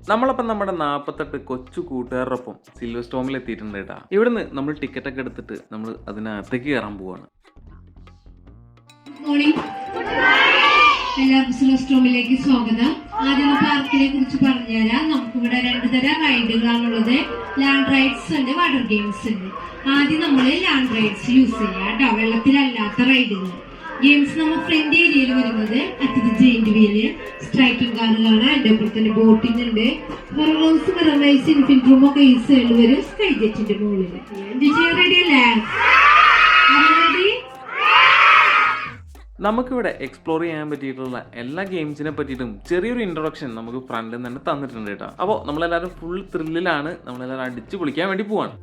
നമ്മളപ്പം നമ്മുടെ 48 കൊച്ചു കൂട്ടുകാരോടൊപ്പം സിൽവർ സ്റ്റോമിൽ എത്തിയിട്ടുണ്ട് കേട്ടാ. ഇവിടുന്ന് നമ്മൾ ടിക്കറ്റ് ഒക്കെ എടുത്തിട്ട് നമ്മൾ അതിനകത്തേക്ക് കയറാൻ പോവാണ്. എല്ലാവർക്കും സിൽവർ സ്റ്റോമിലേക്ക് സ്വാഗതം. ആദ്യം പാർക്കിനെ കുറിച്ച് പറഞ്ഞുതരാം. നമുക്കിവിടെ 2 തരം റൈഡുകളാണുള്ളത്. ലാൻഡ് റൈഡ്സ് ഉണ്ട്, വാട്ടർ ഗെയിംസ് ഉണ്ട്. ആദ്യം നമ്മൾ ലാൻഡ് റൈഡ്സ് യൂസ് ചെയ്യാം കേട്ടോ, വെള്ളത്തിലല്ലാത്ത റൈഡുകൾ. ഗെയിംസ് നമ്മൾ ഫ്രണ്ട് ഏരിയയിൽ വരുന്നത് അറ്റ് ജെയിന്റ് വീല്, സ്ട്രൈക്കിംഗ് കാറുകളാണ്. അതിന്റെ അപ്പുറം തന്നെ ബോട്ടിംഗ് ഉണ്ട്, ഹൊറോസ്, മിററൈസ്, ഇൻഫിനിറ്റ് റൂം ഒക്കെ ഈ സൈഡിൽ വരും, സ്കൈ ജെറ്റിന്റെ മുകളിൽ. റെഡി അല്ലേ? നമുക്കിവിടെ എക്സ്പ്ലോർ ചെയ്യാൻ പറ്റിയിട്ടുള്ള എല്ലാ ഗെയിംസിനെ പറ്റിയിട്ടും ചെറിയൊരു ഇൻട്രൊഡക്ഷൻ നമുക്ക് ഫ്രണ്ടിൽ നിന്ന് തന്നെ തന്നിട്ടുണ്ട് കേട്ടോ. അപ്പോൾ നമ്മളെല്ലാവരും ഫുൾ ത്രില്ലിലാണ്, നമ്മളെല്ലാവരും അടിച്ചു പൊളിക്കാൻ വേണ്ടി പോവാണ്.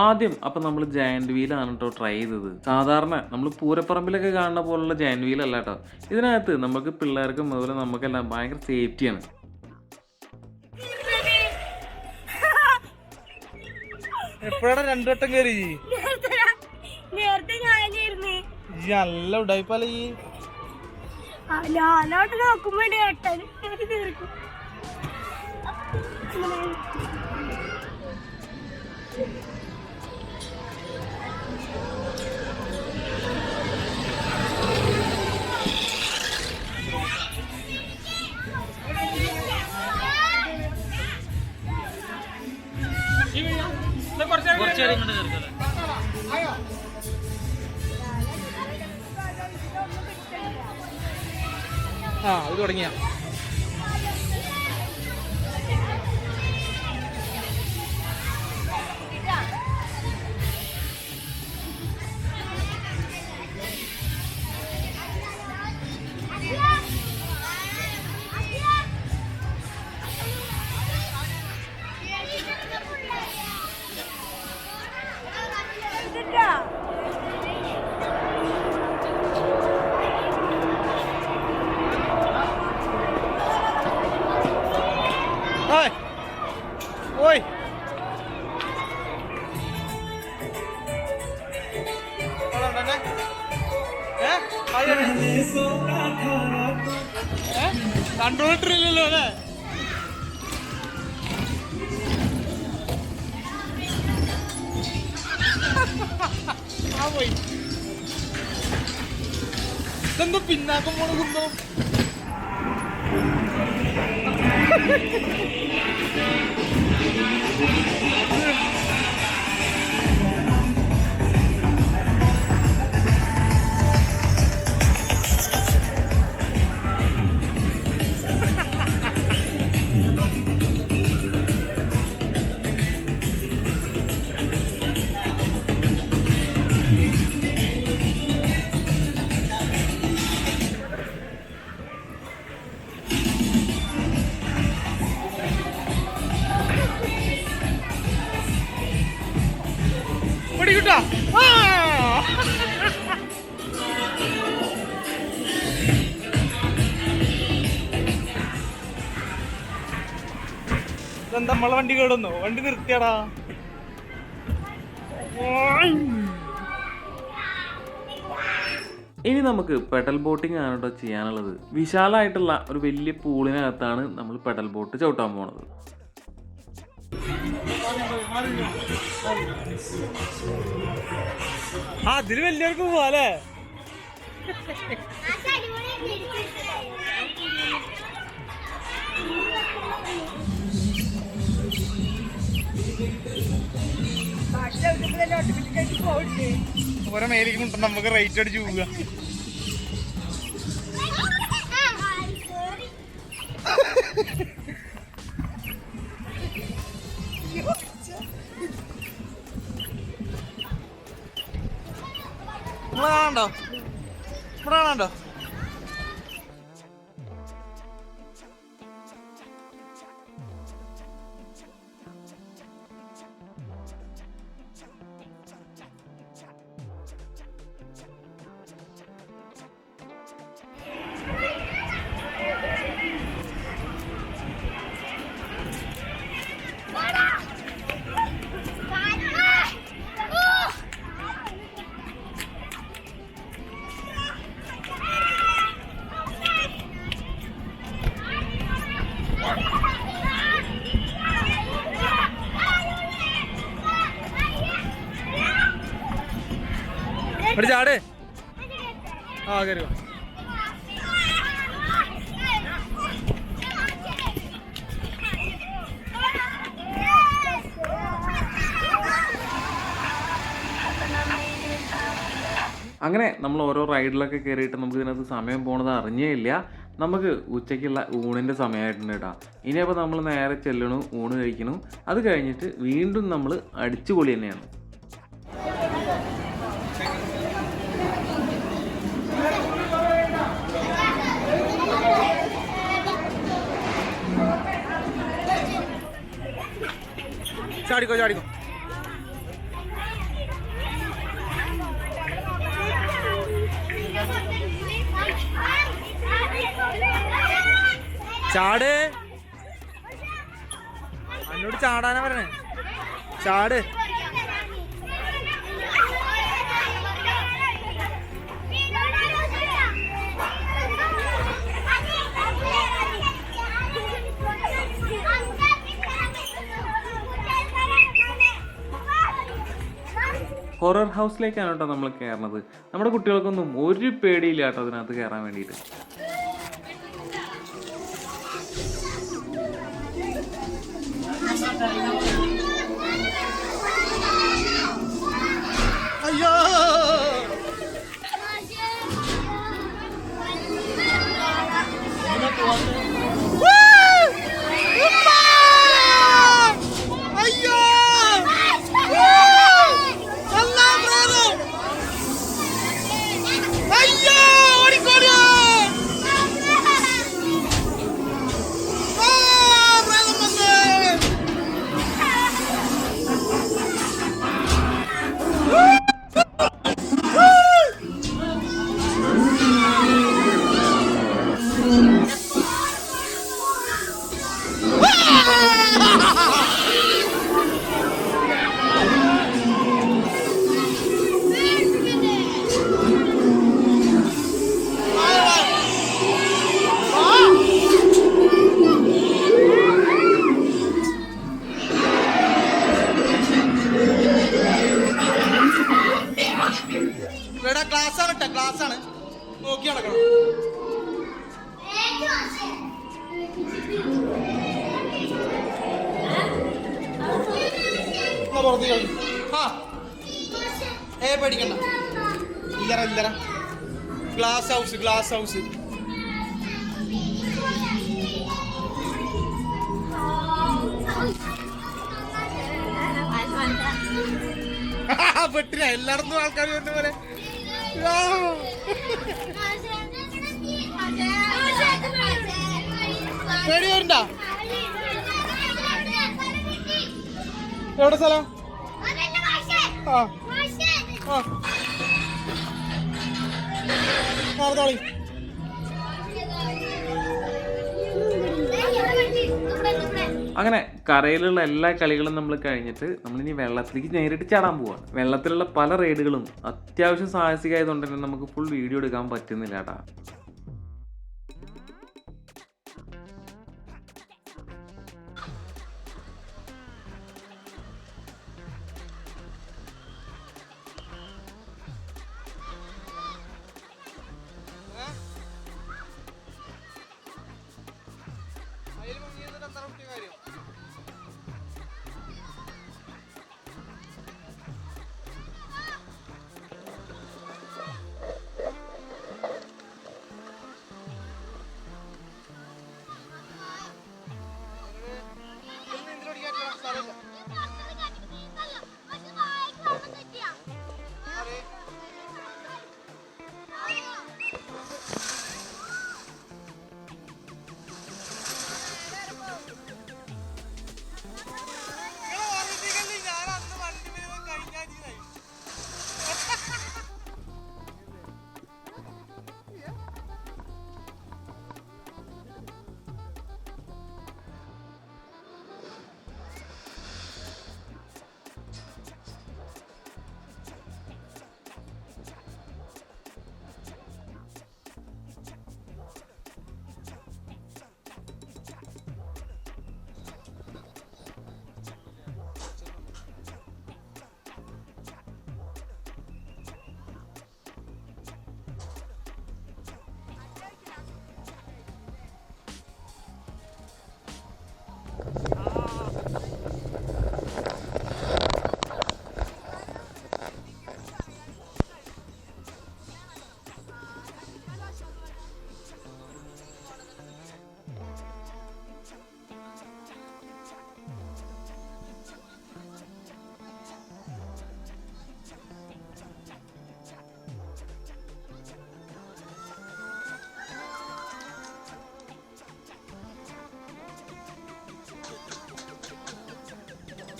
ആദ്യം അപ്പം നമ്മൾ ജയന്റ് വീലാണ് കേട്ടോ ട്രൈ ചെയ്തത്. സാധാരണ നമ്മൾ പൂരപ്പറമ്പിലൊക്കെ കാണുന്ന പോലുള്ള ജയന്റ് വീലല്ല കേട്ടോ. ഇതിനകത്ത് നമുക്ക് പിള്ളേർക്കും അതുപോലെ നമുക്കെല്ലാം ഭയങ്കര സേഫ്റ്റിയാണ്. എപ്പോഴാണ് 2 വട്ടം കയറി? നല്ല ഉടായിപ്പല്ല ഈ നോക്കുമ്പോ ഇത് തുടങ്ങിയ Oi! കണ്ടോട്ടില്ലല്ലോ അല്ലേ? ആ പോയി. ഇതെന്തോ പിന്നാക്കം പോണ കുന്തോ. ഇതെന്താ നമ്മളെ വണ്ടി കേടുന്നോ? വണ്ടി നിർത്തിയാടാ. ഇനി നമുക്ക് പെഡൽ ബോട്ടിംഗ് ആണ് കേട്ടോ ചെയ്യാനുള്ളത്. വിശാലമായിട്ടുള്ള ഒരു വലിയ പൂളിനകത്താണ് നമ്മൾ പെഡൽ ബോട്ട് ചവിട്ടാൻ പോണത്. അതില് വലിയവർക്ക് പോവാല്ലേ? ഓരോ മേലേക്ക് കൊണ്ട് നമുക്ക് റേറ്റ് അടിച്ച് പോവുക. കാണണ്ടോ? ഇവിടെ കാണണ്ടോ? ഇവിടെ ചാട്. ആ കയറി. അങ്ങനെ നമ്മൾ ഓരോ റൈഡിലൊക്കെ കയറിയിട്ട് നമുക്ക് ഇതിനകത്ത് സമയം പോണത് അറിഞ്ഞേ ഇല്ല. നമുക്ക് ഉച്ചയ്ക്കുള്ള ഊണിൻ്റെ സമയമായിട്ടുണ്ട് കേട്ടോ. ഇനിയപ്പോൾ നമ്മൾ നേരെ ചെല്ലണു, ഊണ് കഴിക്കണം. അത് കഴിഞ്ഞിട്ട് വീണ്ടും നമ്മൾ അടിച്ചുപൊളി തന്നെയാണ്. ചാടിക്കോ ചാടിക്കോ. ചാട്. എന്നോട് ചാടാനാ പറയണേ. ചാട്. ഹൊറർ ഹൗസിലേക്കാണ് കേട്ടോ നമ്മൾ കയറുന്നത്. നമ്മുടെ കുട്ടികൾക്കൊന്നും ഒരു പേടിയില്ല കേട്ടോ അതിനകത്ത് കയറാൻ വേണ്ടിയിട്ട്. അയ്യോ ക്ലാസ്സാണ് കേട്ടോ, ക്ലാസ്സാണ്. നോക്കി നടക്കണം. പേടിക്കണ്ട. ഇല്ലറ ഗ്ലാസ് ഹൗസ്, ഗ്ലാസ് ഹൗസ്. പെട്ടില്ല, എല്ലായിടത്തും ആൾക്കാർ വരുന്ന പോലെ. പേടി വരണ്ട. എവിടെ സ്ഥലം? നാളെ അങ്ങനെ കരയിലുള്ള എല്ലാ കളികളും നമ്മൾ കഴിഞ്ഞിട്ട് നമ്മളിനി വെള്ളത്തിലേക്ക് നേരിട്ട് ചാടാൻ പോവാണ്. വെള്ളത്തിലുള്ള പല റൈഡുകളും അത്യാവശ്യം സാഹസികമായതുകൊണ്ട് തന്നെ നമുക്ക് ഫുൾ വീഡിയോ എടുക്കാൻ പറ്റുന്നില്ല കേട്ടാ.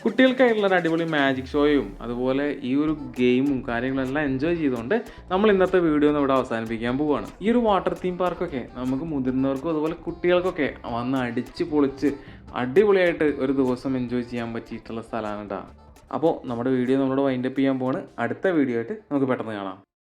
കുട്ടികൾക്കായിട്ടുള്ള ഒരു അടിപൊളി മാജിക് ഷോയും അതുപോലെ ഈ ഒരു ഗെയിമും കാര്യങ്ങളെല്ലാം എൻജോയ് ചെയ്തുകൊണ്ട് നമ്മൾ ഇന്നത്തെ വീഡിയോ ഒന്ന് ഇവിടെ അവസാനിപ്പിക്കാൻ പോവുകയാണ്. ഈ ഒരു വാട്ടർ തീം പാർക്കൊക്കെ നമുക്ക് മുതിർന്നവർക്കും അതുപോലെ കുട്ടികൾക്കൊക്കെ വന്ന് അടിച്ച് പൊളിച്ച് അടിപൊളിയായിട്ട് ഒരു ദിവസം എൻജോയ് ചെയ്യാൻ പറ്റിയിട്ടുള്ള സ്ഥലമാണ് കേട്ടോ. അപ്പോൾ നമ്മുടെ വീഡിയോ നമ്മളോട് വൈൻഡപ്പ് ചെയ്യാൻ പോവാണ്. അടുത്ത വീഡിയോ ആയിട്ട് നമുക്ക് പെട്ടെന്ന് കാണാം.